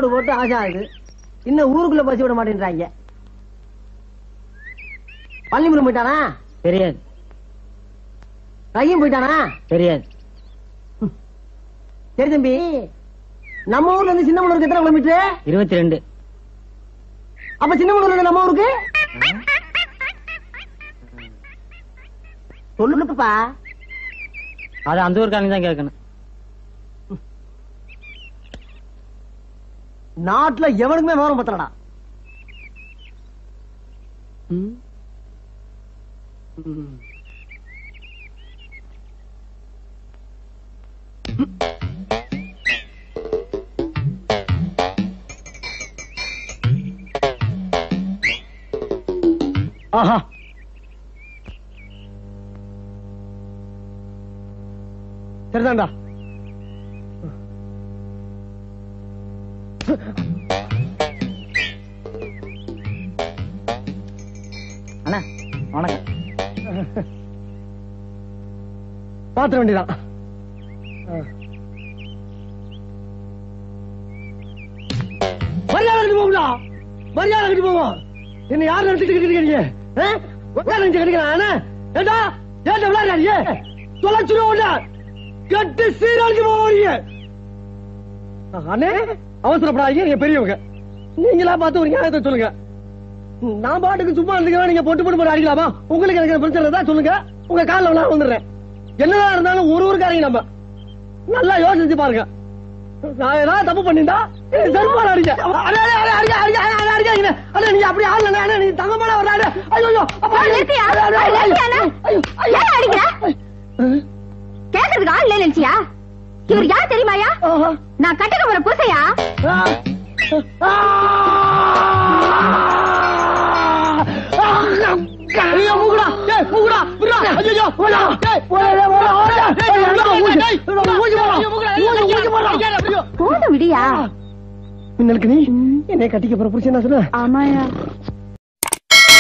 போட்டு ஆசை ஆகுது. இன்னும் ஊருக்குள்ள பசி விட மாட்டேன்றாங்க. பள்ளிமுறை போயிட்டானா? தெரியாது. கையும் போயிட்டானா? தெரியாது. சரி தம்பி, நம்ம ஊர்ல இருந்து சின்னமனூருக்கு எத்தனை கிலோமீட்டர்? 22. அப்ப சின்னமனூர்ல இருந்து நம்ம ஊருக்கு சொல்லுப்பா. அது அந்த ஊருக்காரங்க தான் கேட்கணும். நாட்டுல எவனுக்குமே விவரம் பத்தலடா. ஆஹா, சரிதான்டா. அண்ணா வணக்கம். பாத்திர வேண்டியதான். மரியாதை கட்டி போகுதா? மரியாதை கட்டி போவோம். என்ன யார் நினைச்சிட்டு கிடைக்கிறீங்க? ஏண்டா ஏண்டா விளையாடுறீங்க? தொலைச்சிருவோம். கட்டு சீராளுக்கு போவீங்க. அண்ணே அவசரப்படாதீங்க, நீங்க பெரியவங்க. நீங்களா பார்த்து ஒரு நியாயத்தை சொல்லுங்க. நான் பாட்டுக்கு சும்மா இருந்துக்கிறேன், நீங்க பொட்டு போட்டு அடிக்கலாமா? உங்களுக்கு எனக்கு பிரச்சனை தான் சொல்லுங்க. உங்க காலில் நான் வந்துடுறேன். என்னதான் இருந்தாலும் ஒரு ஊருக்காரங்க நம்ம நல்லா யோசிச்சு பாருங்க. நான் ஏதாவது தப்பு பண்ணிட்டா செருப்பால அடிக்க. நீங்க அப்படி ஆடல, நீ தங்கமான வர்றாரு. கேக்குறதுக்கு ஆள் இல்ல நினைச்சியா? இவர் யார் தெரியுமாயா? நான் கட்டுக்க போற பூசையா? போதும் விடியா. நீ என்னை கட்டிக்க போற புருஷன் சொன்ன? ஆமாயா.